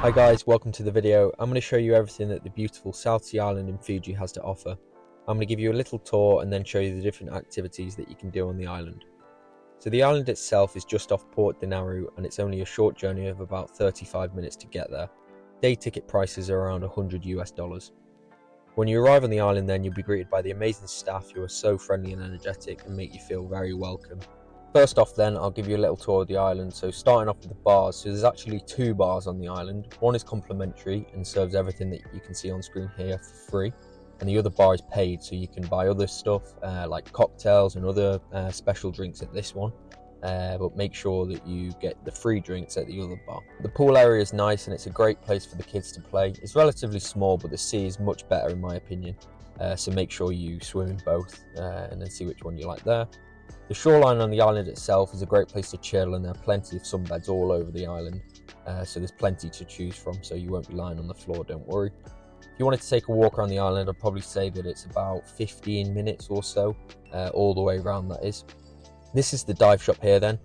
Hi guys, welcome to the video. I'm going to show you everything that the beautiful South Sea Island in Fiji has to offer. I'm going to give you a little tour and then show you the different activities that you can do on the island. So the island itself is just off Port Denarau and it's only a short journey of about 35 minutes to get there. Day ticket prices are around $100 US. When you arrive on the island then you'll be greeted by the amazing staff who are so friendly and energetic and make you feel very welcome. First off then, I'll give you a little tour of the island. So starting off with the bars, so there's actually 2 bars on the island. One is complimentary and serves everything that you can see on screen here for free. And the other bar is paid, so you can buy other stuff like cocktails and other special drinks at this one. But make sure that you get the free drinks at the other bar. The pool area is nice and it's a great place for the kids to play. It's relatively small, but the sea is much better in my opinion. So make sure you swim in both and then see which one you like there. The shoreline on the island itself is a great place to chill and there are plenty of sunbeds all over the island, so there's plenty to choose from, so you won't be lying on the floor, don't worry. If you wanted to take a walk around the island, I'd probably say that it's about 15 minutes or so, all the way around that is. This is the dive shop here then,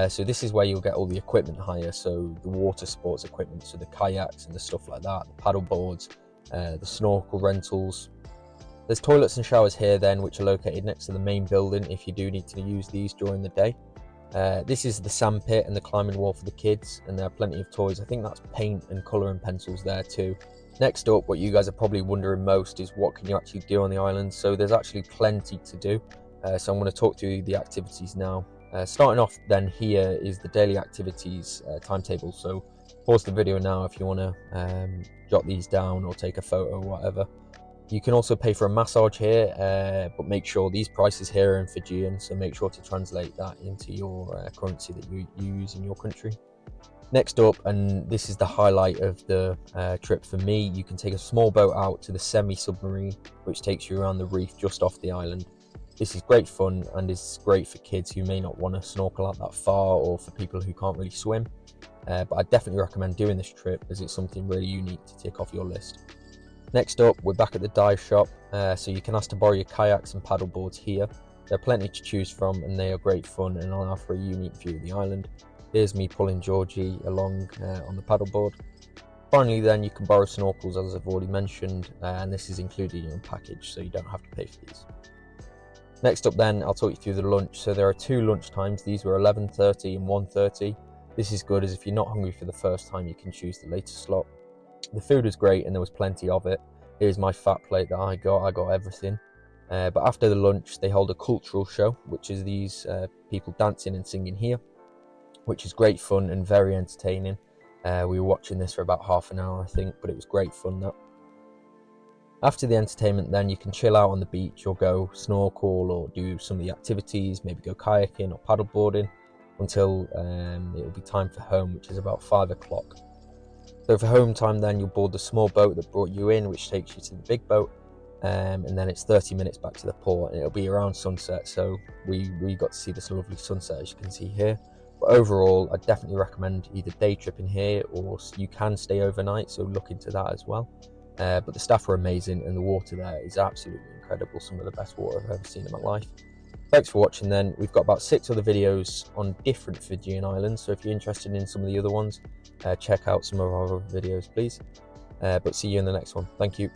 so this is where you'll get all the equipment hire, so the water sports equipment, so the kayaks and the stuff like that, the paddle boards, the snorkel rentals. There's toilets and showers here then, which are located next to the main building if you do need to use these during the day. This is the sand pit and the climbing wall for the kids, and there are plenty of toys. I think that's paint and colour and pencils there too. Next up, what you guys are probably wondering most is what can you actually do on the island. So there's actually plenty to do. So I'm going to talk through the activities now. Starting off then, here is the daily activities timetable. So pause the video now if you want to jot these down or take a photo or whatever. You can also pay for a massage here, but make sure these prices here are in Fijian, so make sure to translate that into your currency that you use in your country. Next up, and this is the highlight of the trip for me, you can take a small boat out to the semi-submarine, which takes you around the reef just off the island. This is great fun and is great for kids who may not want to snorkel out that far or for people who can't really swim. But I definitely recommend doing this trip as it's something really unique to tick off your list. Next up, we're back at the dive shop, so you can ask to borrow your kayaks and paddle boards here. There are plenty to choose from and they are great fun and allow for a unique view of the island. Here's me pulling Georgie along on the paddleboard. Finally then, you can borrow snorkels as I've already mentioned, and this is included in your package, so you don't have to pay for these. Next up then, I'll talk you through the lunch. So there are 2 lunch times. These were 11:30 and 1:30. This is good as if you're not hungry for the first time, you can choose the later slot. The food was great and there was plenty of it. Here's my fat plate that I got everything. But after the lunch, they hold a cultural show, which is these people dancing and singing here, which is great fun and very entertaining. We were watching this for about half an hour, I think, but it was great fun. That. After the entertainment, then you can chill out on the beach or go snorkel or do some of the activities, maybe go kayaking or paddleboarding until it will be time for home, which is about 5 o'clock. So for home time then, you'll board the small boat that brought you in, which takes you to the big boat, and then it's 30 minutes back to the port and it'll be around sunset, so we got to see this lovely sunset as you can see here. But overall, I definitely recommend either day tripping here or you can stay overnight, so look into that as well. But the staff are amazing and the water there is absolutely incredible, some of the best water I've ever seen in my life. Thanks for watching then. We've got about 6 other videos on different Fijian islands, so if you're interested in some of the other ones, check out some of our other videos please. But see you in the next one. Thank you.